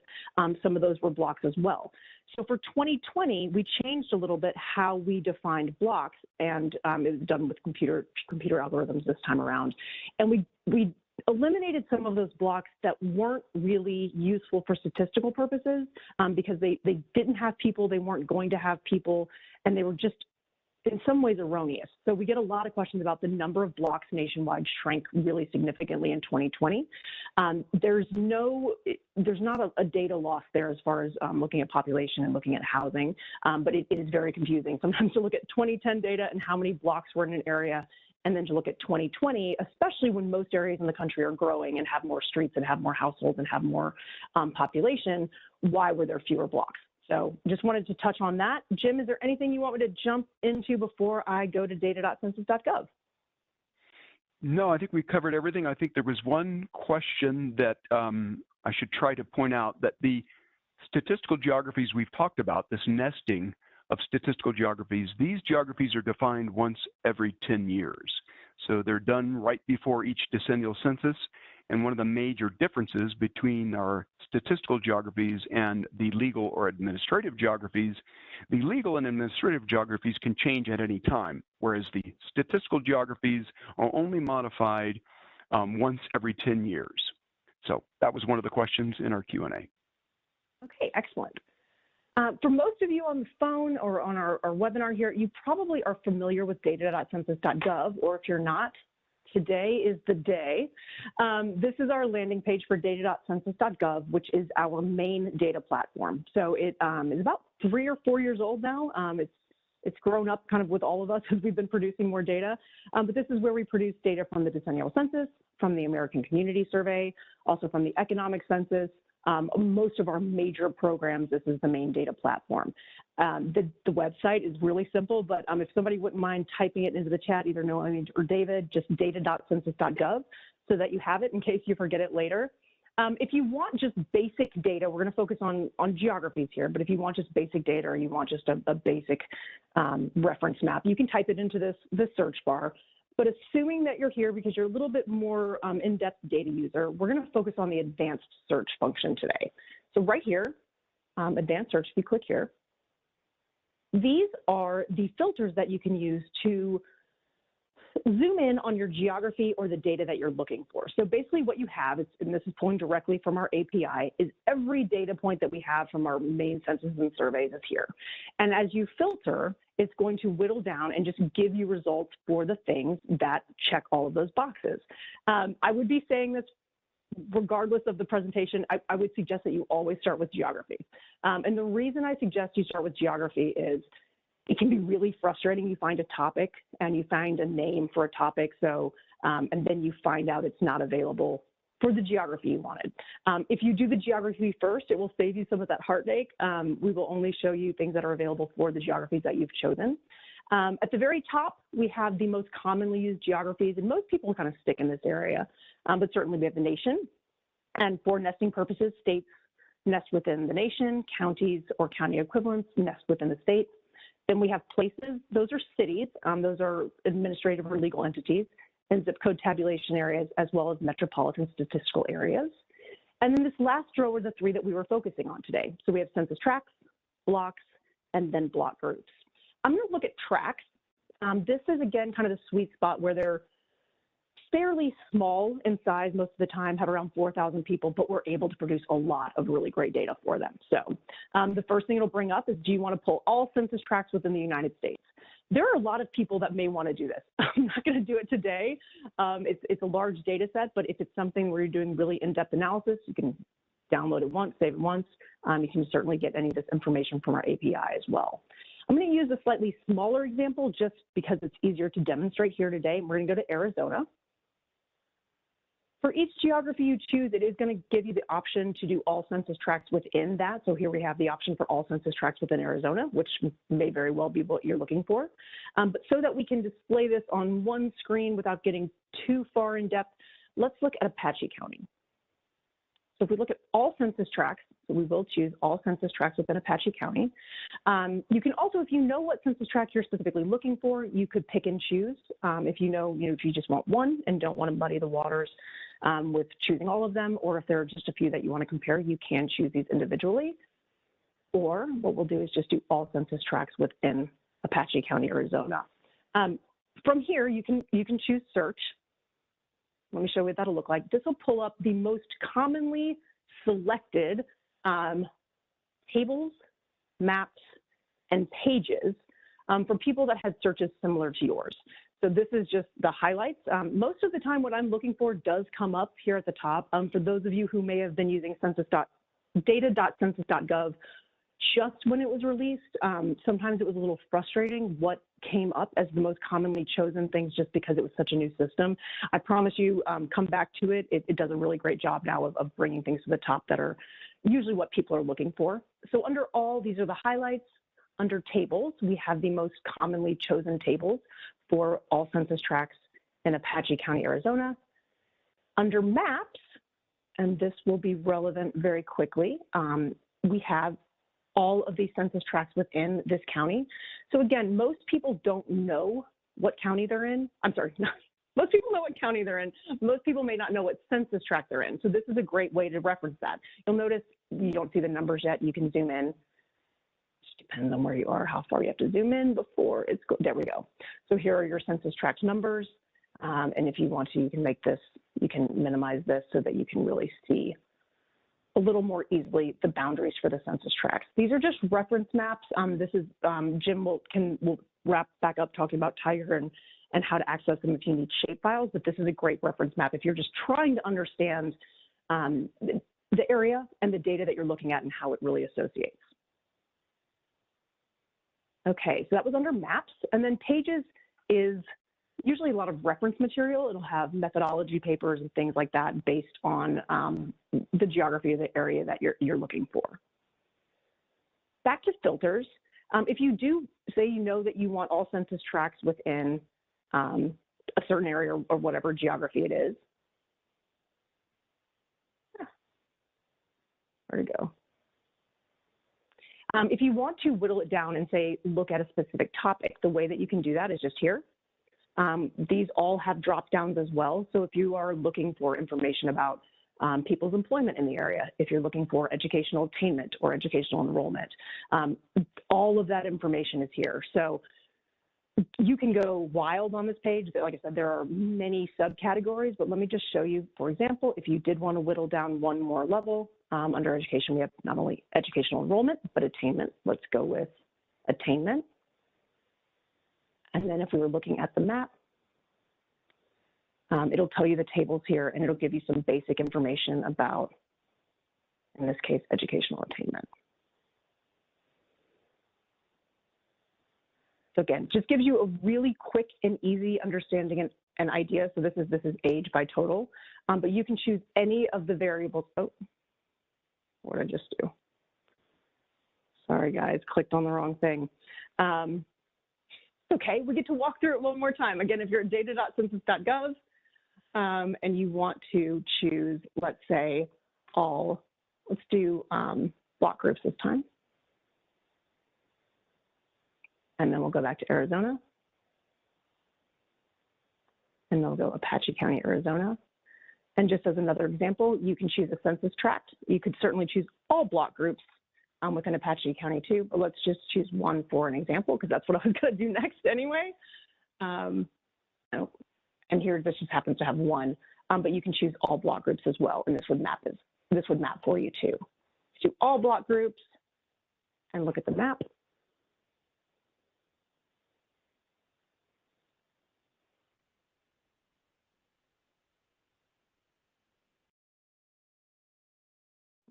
Some of those were blocks as well. So for 2020, we changed a little bit how we defined blocks, and it was done with computer algorithms this time around. And we eliminated some of those blocks that weren't really useful for statistical purposes because they didn't have people, they weren't going to have people, and they were just in some ways erroneous. So we get a lot of questions about the number of blocks nationwide shrank really significantly in 2020. There's not a data loss there as far as looking at population and looking at housing, but it is very confusing. Sometimes to look at 2010 data and how many blocks were in an area, and then to look at 2020, especially when most areas in the country are growing and have more streets and have more households and have more population, why were there fewer blocks? So just wanted to touch on that. Jim, is there anything you want me to jump into before I go to data.census.gov? No, I think we covered everything. I think there was one question that I should try to point out, that the statistical geographies we've talked about, this nesting of statistical geographies, these geographies are defined once every 10 years. So they're done right before each decennial census. And one of the major differences between our statistical geographies and the legal or administrative geographies, the legal and administrative geographies can change at any time, whereas the statistical geographies are only modified once every 10 years. So that was one of the questions in our Q&A. Okay, excellent. For most of you on the phone or on our webinar here, you probably are familiar with data.census.gov, or if you're not, today is the day. This is our landing page for data.census.gov, which is our main data platform. So it is about 3 or 4 years old now. It's grown up kind of with all of us as we've been producing more data. But this is where we produce data from the decennial census, from the American Community Survey, also from the economic census. Most of our major programs, this is the main data platform. The website is really simple, but if somebody wouldn't mind typing it into the chat, either Noemi or David, just data.census.gov, so that you have it in case you forget it later. If you want just basic data, we're going to focus on geographies here, but if you want just basic data or you want just a basic reference map, you can type it into this search bar. But assuming that you're here because you're a little bit more in-depth data user, we're going to focus on the advanced search function today. So right here, advanced search, if you click here, these are the filters that you can use to zoom in on your geography or the data that you're looking for. So basically what you have, and this is pulling directly from our API, is every data point that we have from our main census and surveys is here. And as you filter, it's going to whittle down and just give you results for the things that check all of those boxes. I would be saying this regardless of the presentation. I would suggest that you always start with geography. And the reason I suggest you start with geography is it can be really frustrating. You find a topic and you find a name for a topic, so and then you find out it's not available for the geography you wanted. If you do the geography first, it will save you some of that heartache. We will only show you things that are available for the geographies that you've chosen. At the very top, we have the most commonly used geographies, and most people kind of stick in this area, but certainly we have the nation. And for nesting purposes, states nest within the nation, counties or county equivalents nest within the state. Then we have places, those are cities, those are administrative or legal entities, and zip code tabulation areas, as well as metropolitan statistical areas. And then this last row are the three that we were focusing on today. So we have census tracts, blocks, and then block groups. I'm going to look at tracts. This is, again, kind of the sweet spot where they're fairly small in size most of the time, have around 4,000 people, but we're able to produce a lot of really great data for them. So the first thing it'll bring up is, do you want to pull all census tracts within the United States? There are a lot of people that may want to do this. I'm not going to do it today. It's a large data set, but if it's something where you're doing really in-depth analysis, you can download it once, save it once. You can certainly get any of this information from our API as well. I'm going to use a slightly smaller example just because it's easier to demonstrate here today. We're going to go to Arizona. For each geography you choose, it is going to give you the option to do all census tracts within that. So here we have the option for all census tracts within Arizona, which may very well be what you're looking for. But so that we can display this on one screen without getting too far in depth, let's look at Apache County. So if we look at all census tracts, so we will choose all census tracts within Apache County. You can also, if you know what census tract you're specifically looking for, you could pick and choose. If you know, if you just want one and don't want to muddy the waters with choosing all of them, or if there are just a few that you want to compare, you can choose these individually. Or what we'll do is just do all census tracts within Apache County, Arizona. From here, you can choose search. Let me show you what that'll look like. This will pull up the most commonly selected tables, maps, and pages for people that had searches similar to yours. So this is just the highlights. Most of the time, what I'm looking for does come up here at the top. For those of you who may have been using data.census.gov just when it was released, sometimes it was a little frustrating what came up as the most commonly chosen things just because it was such a new system. I promise you, come back to it. It does a really great job now of bringing things to the top that are usually what people are looking for. So under all, these are the highlights. Under tables, we have the most commonly chosen tables for all census tracts in Apache County, Arizona. Under maps, and this will be relevant very quickly, we have all of these census tracts within this county. So again, most people don't know what county they're in. I'm sorry, most people know what county they're in. Most people may not know what census tract they're in. So this is a great way to reference that. You'll notice you don't see the numbers yet. You can zoom in. Just depends on where you are, how far you have to zoom in before it's, there we go. So here are your census tract numbers. And if you want to, you can make this, you can minimize this so that you can really see a little more easily the boundaries for the census tracts. These are just reference maps. This is, Jim will wrap back up talking about Tiger and how to access them if you need shape files, but this is a great reference map if you're just trying to understand the area and the data that you're looking at and how it really associates. Okay, so that was under maps, and then pages is usually a lot of reference material. It'll have methodology papers and things like that based on the geography of the area that you're looking for. Back to filters. If you do say you know that you want all census tracts within a certain area or whatever geography it is. Where'd it go? If you want to whittle it down and say, look at a specific topic, the way that you can do that is just here. These all have drop downs as well. So if you are looking for information about people's employment in the area, if you're looking for educational attainment or educational enrollment, all of that information is here. So you can go wild on this page. Like I said, there are many subcategories, but let me just show you, for example, if you did want to whittle down one more level, under education, we have not only educational enrollment, but attainment. Let's go with attainment. And then if we were looking at the map, it'll tell you the tables here, and it'll give you some basic information about, in this case, educational attainment. So again, just gives you a really quick and easy understanding an idea. So this is age by total, but you can choose any of the variables. Oh, what did I just do? Sorry, guys, clicked on the wrong thing. Okay, we get to walk through it one more time. Again, if you're at data.census.gov and you want to choose, let's say, all, let's do block groups this time. And then we'll go back to Arizona. And they'll go Apache County, Arizona. And just as another example, you can choose a census tract. You could certainly choose all block groups within Apache County too, but let's just choose one for an example, because that's what I was going to do next anyway. And here, this just happens to have one, but you can choose all block groups as well, and this would map for you too. Let's do all block groups and look at the map.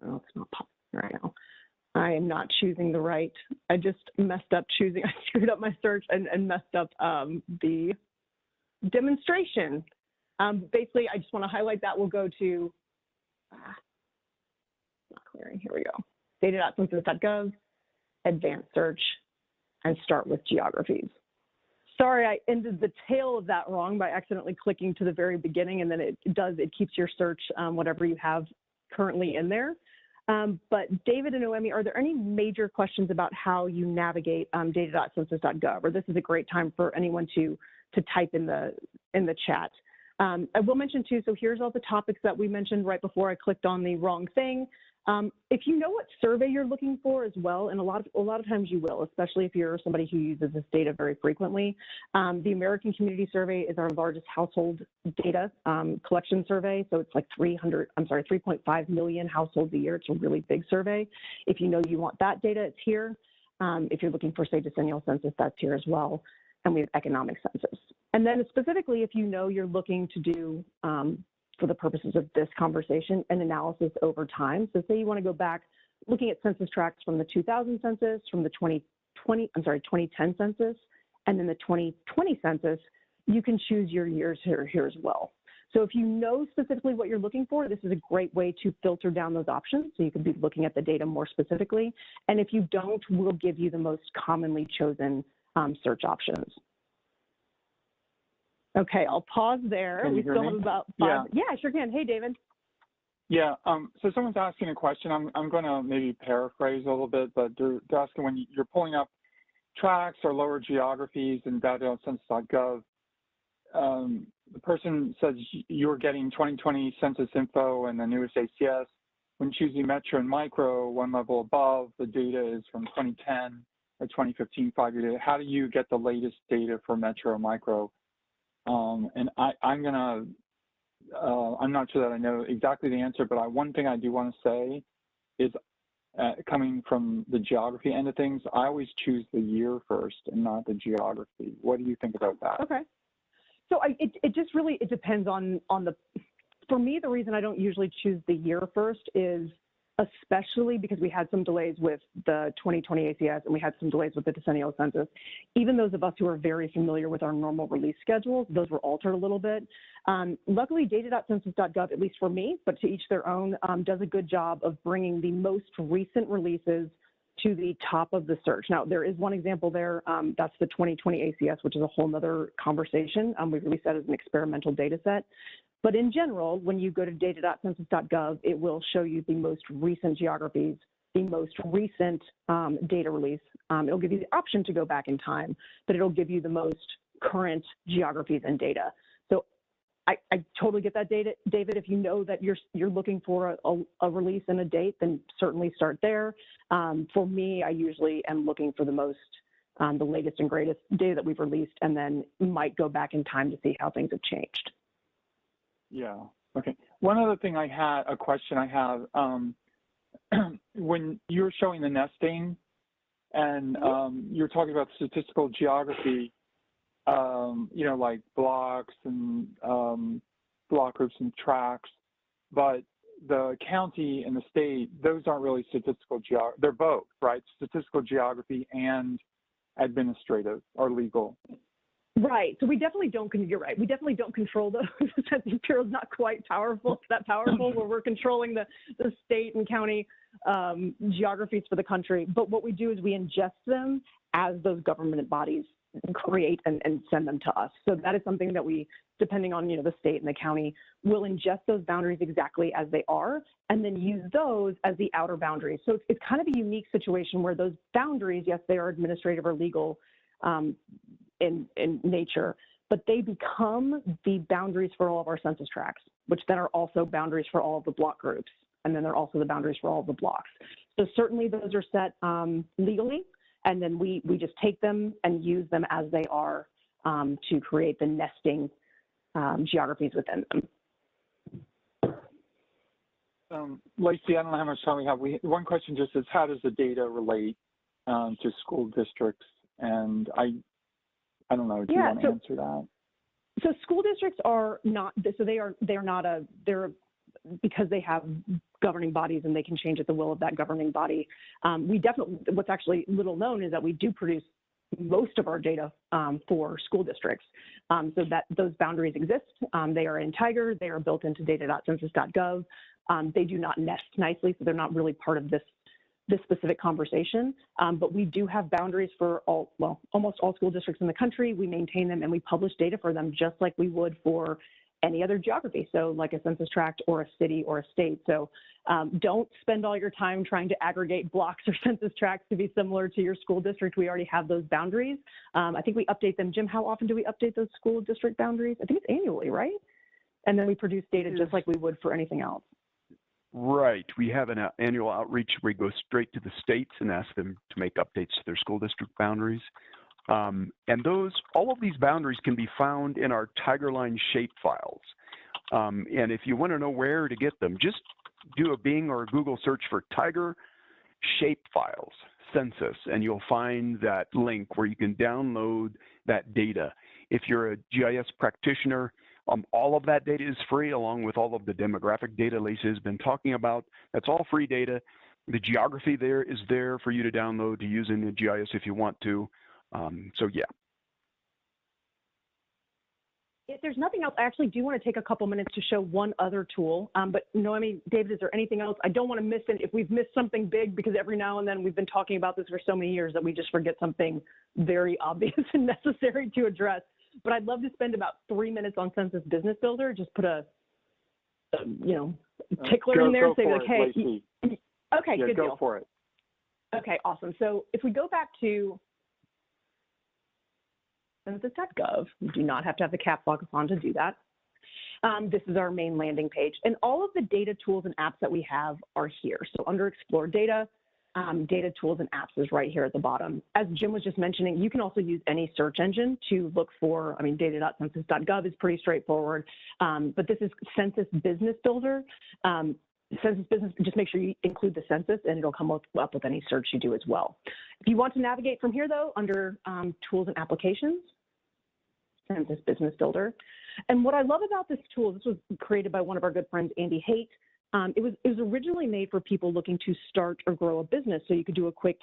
Oh, it's not popping right now. I am not choosing the right. I just messed up choosing. I screwed up my search and messed up the demonstration. Basically, I just want to highlight that. We'll go to, not clearing, here we go. Data.census.gov, advanced search, and start with geographies. Sorry, I ended the tail of that wrong by accidentally clicking to the very beginning, and then it keeps your search, whatever you have currently in there. But David and Noemi, are there any major questions about how you navigate data.census.gov? Or this is a great time for anyone to type in the chat. I will mention too, so here's all the topics that we mentioned right before I clicked on the wrong thing. If you know what survey you're looking for as well, and a lot of times you will, especially if you're somebody who uses this data very frequently. The American Community Survey is our largest household data collection survey. So it's like 3.5 million households a year. It's a really big survey. If you know you want that data, it's here. If you're looking for, say, decennial census, that's here as well. And we have economic census. And then specifically, if you know you're looking to do, for the purposes of this conversation, an analysis over time. So say you want to go back looking at census tracts from the 2000 census, from the 2010 census, and then the 2020 census, you can choose your years here as well. So if you know specifically what you're looking for, this is a great way to filter down those options. So you can be looking at the data more specifically. And if you don't, we'll give you the most commonly chosen search options. Okay, I'll pause there. Can you hear me? Have about 5. Yeah, I sure can. Hey, David. Yeah, so someone's asking a question. I'm going to maybe paraphrase a little bit, but they're asking when you're pulling up tracts or lower geographies in data.census.gov, the person says you're getting 2020 census info and the newest ACS. When choosing metro and micro, one level above, the data is from 2010 or 2015 5-year data. How do you get the latest data for metro or micro? And I'm not sure that I know exactly the answer, but one thing I do want to say is coming from the geography end of things, I always choose the year first and not the geography. What do you think about that? Okay. So it just really, it depends on for me, the reason I don't usually choose the year first is especially because we had some delays with the 2020 ACS and we had some delays with the decennial census. Even those of us who are very familiar with our normal release schedules, those were altered a little bit. Luckily, data.census.gov, at least for me, but to each their own, does a good job of bringing the most recent releases to the top of the search. Now, there is one example there. That's the 2020 ACS, which is a whole nother conversation. We released that as an experimental data set. But in general, when you go to data.census.gov, it will show you the most recent geographies, the most recent data release. It'll give you the option to go back in time, but it'll give you the most current geographies and data. So I totally get that, David. If you know that you're looking for a release and a date, then certainly start there. For me, I usually am looking for the latest and greatest data that we've released, and then might go back in time to see how things have changed. Yeah, okay. One other thing a question I have, when you're showing the nesting and you're talking about statistical geography, like blocks and block groups and tracts, but the county and the state, those aren't really statistical geography. They're both, right? Statistical geography and administrative or legal. Right. So we definitely don't, you're right. We definitely don't control those. The Census Bureau is not quite that powerful where we're controlling the state and county geographies for the country. But what we do is we ingest them as those government bodies create and send them to us. So that is something that we, depending on, the state and the county, will ingest those boundaries exactly as they are and then use those as the outer boundaries. So it's kind of a unique situation where those boundaries, yes, they are administrative or legal, in nature, but they become the boundaries for all of our census tracts, which then are also boundaries for all of the block groups. And then they're also the boundaries for all of the blocks. So certainly those are set legally, and then we just take them and use them as they are to create the nesting geographies within them. Lacey, I don't know how much time we have. One question just is, how does the data relate to school districts? And I don't know. Do you want to answer that? So school districts are not. So they're not because they have governing bodies and they can change at the will of that governing body. We definitely. What's actually little known is that we do produce most of our data for school districts, so that those boundaries exist. They are in Tiger. They are built into data.census.gov. They do not nest nicely, so they're not really part of this specific conversation, but we do have boundaries for almost all school districts in the country. We maintain them and we publish data for them just like we would for any other geography, so like a census tract or a city or a state. So don't spend all your time trying to aggregate blocks or census tracts to be similar to your school district. We already have those boundaries. I think we update them. Jim, how often do we update those school district boundaries? I think it's annually, right? And then we produce data just like we would for anything else. Right. We have an annual outreach where we go straight to the states and ask them to make updates to their school district boundaries. And all of these boundaries can be found in our Tigerline shape files. And if you want to know where to get them, just do a Bing or a Google search for Tiger shape files census, and you'll find that link where you can download that data. If you're a GIS practitioner, all of that data is free, along with all of the demographic data Lacey has been talking about. That's all free data. The geography there is there for you to download to use in the GIS if you want to. So yeah. If there's nothing else, I actually do want to take a couple minutes to show one other tool. But Noemi, David, is there anything else? I don't want to miss it if we've missed something big, because every now and then we've been talking about this for so many years that we just forget something very obvious and necessary to address. But I'd love to spend about 3 minutes on Census Business Builder. Just put a tickler in there, say like, hey, okay, yeah, good go deal. for it. Okay, awesome. So if we go back to census.gov, you do not have to have the caps lock on to do that. This is our main landing page, and all of the data tools and apps that we have are here. So under Explore Data, data tools and apps is right here at the bottom. As Jim was just mentioning, you can also use any search engine to look for, data.census.gov is pretty straightforward, but this is Census Business Builder. Census Business, just make sure you include the census and it'll come up with any search you do as well. If you want to navigate from here though, under Tools and Applications, Census Business Builder. And what I love about this tool, this was created by one of our good friends, Andy Haight. It was originally made for people looking to start or grow a business, so you could do a quick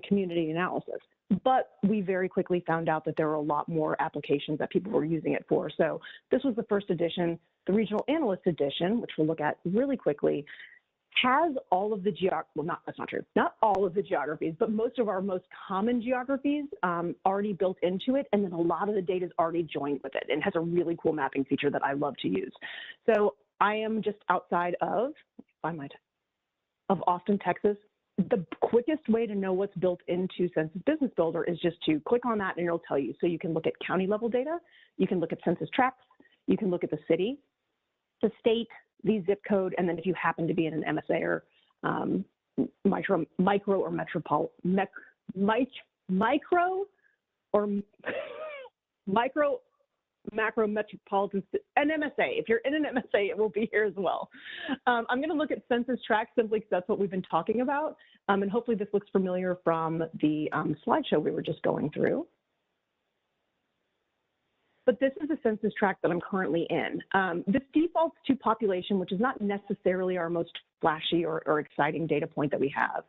community analysis. But we very quickly found out that there were a lot more applications that people were using it for. So this was the first edition. The Regional Analyst Edition, which we'll look at really quickly, has all of the that's not true. Not all of the geographies, but most of our most common geographies already built into it, and then a lot of the data is already joined with it, and has a really cool mapping feature that I love to use. So I am just outside of Austin, Texas. The quickest way to know what's built into Census Business Builder is just to click on that and it'll tell you. So you can look at county level data, you can look at census tracts, you can look at the city, the state, the zip code, and then if you happen to be in an MSA or micro or macro metropolitan, an MSA. If you're in an MSA, it will be here as well. I'm going to look at census tracts simply because that's what we've been talking about. And hopefully this looks familiar from the slideshow we were just going through. But this is a census tract that I'm currently in. This defaults to population, which is not necessarily our most flashy or exciting data point that we have.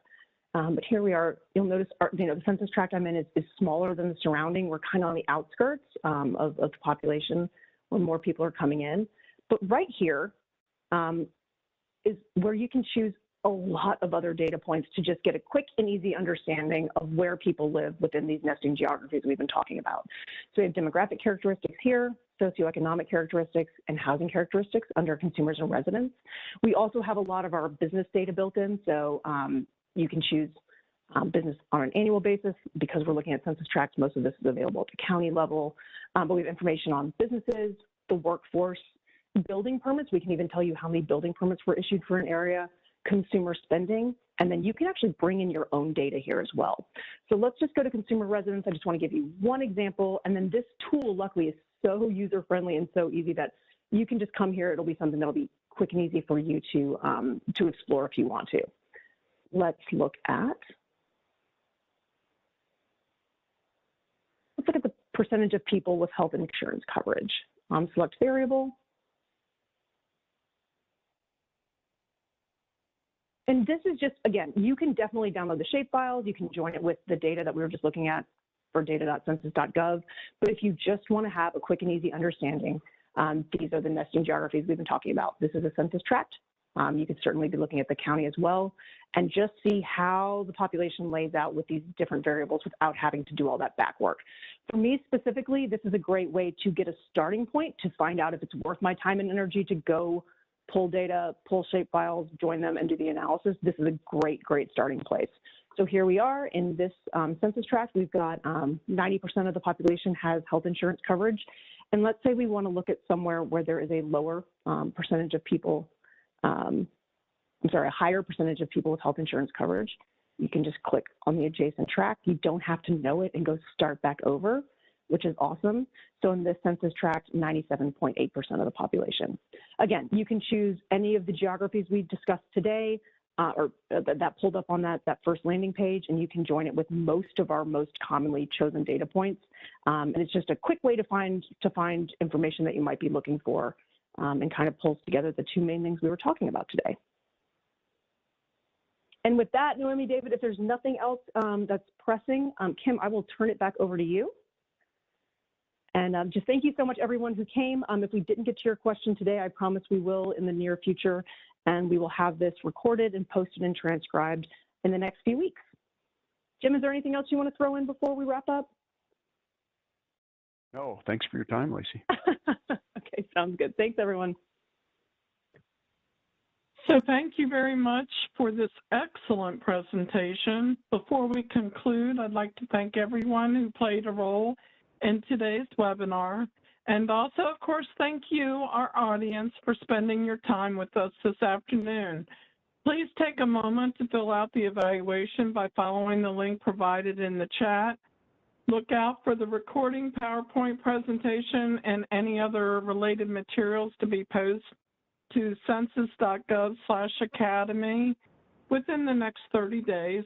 But here we are. You'll notice the census tract I'm in is smaller than the surrounding. We're kind of on the outskirts of the population where more people are coming in. But right here is where you can choose a lot of other data points to just get a quick and easy understanding of where people live within these nesting geographies we've been talking about. So we have demographic characteristics here, socioeconomic characteristics, and housing characteristics under consumers and residents. We also have a lot of our business data built in, so you can choose business on an annual basis. Because we're looking at census tracts, most of this is available at the county level, but we have information on businesses, the workforce, building permits. We can even tell you how many building permits were issued for an area, consumer spending, and then you can actually bring in your own data here as well. So let's just go to consumer residents. I just want to give you one example, and then this tool luckily is so user-friendly and so easy that you can just come here. It'll be something that'll be quick and easy for you to explore if you want to. Let's look at the percentage of people with health insurance coverage. Select variable. And this is just, again, you can definitely download the shapefiles. You can join it with the data that we were just looking at for data.census.gov. But if you just want to have a quick and easy understanding, these are the nesting geographies we've been talking about. This is a census tract. You could certainly be looking at the county as well and just see how the population lays out with these different variables without having to do all that back work. For me specifically, this is a great way to get a starting point to find out if it's worth my time and energy to go pull data, pull shapefiles, join them, and do the analysis. This is a great, great starting place. So here we are in this census tract. We've got 90% of the population has health insurance coverage. And let's say we want to look at somewhere where there is a lower percentage of people, a higher percentage of people with health insurance coverage. You can just click on the adjacent tract. You don't have to know it and go start back over, which is awesome. So in this census tract, 97.8% of the population. Again, you can choose any of the geographies we discussed today that pulled up on that first landing page, and you can join it with most of our most commonly chosen data points. And it's just a quick way to find information that you might be looking for and kind of pulls together the two main things we were talking about today. And with that, Noemi, David, if there's nothing else that's pressing, Kim, I will turn it back over to you. And just thank you so much, everyone who came. If we didn't get to your question today, I promise we will in the near future. And we will have this recorded and posted and transcribed in the next few weeks. Jim, is there anything else you want to throw in before we wrap up? No, thanks for your time, Lacey. Okay, sounds good. Thanks, everyone. So thank you very much for this excellent presentation. Before we conclude, I'd like to thank everyone who played a role in today's webinar. And also, of course, thank you, our audience, for spending your time with us this afternoon. Please take a moment to fill out the evaluation by following the link provided in the chat. Look out for the recording PowerPoint presentation and any other related materials to be posted to census.gov/academy within the next 30 days.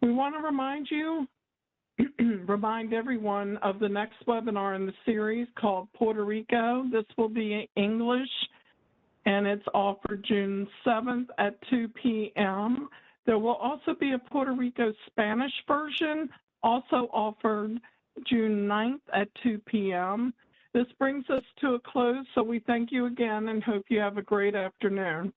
We want to remind everyone of the next webinar in the series called Puerto Rico. This will be in English, and it's offered June 7th at 2 p.m. There will also be a Puerto Rico Spanish version, also offered June 9th at 2 p.m. This brings us to a close, so we thank you again and hope you have a great afternoon.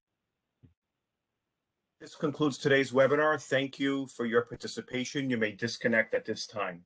This concludes today's webinar. Thank you for your participation. You may disconnect at this time.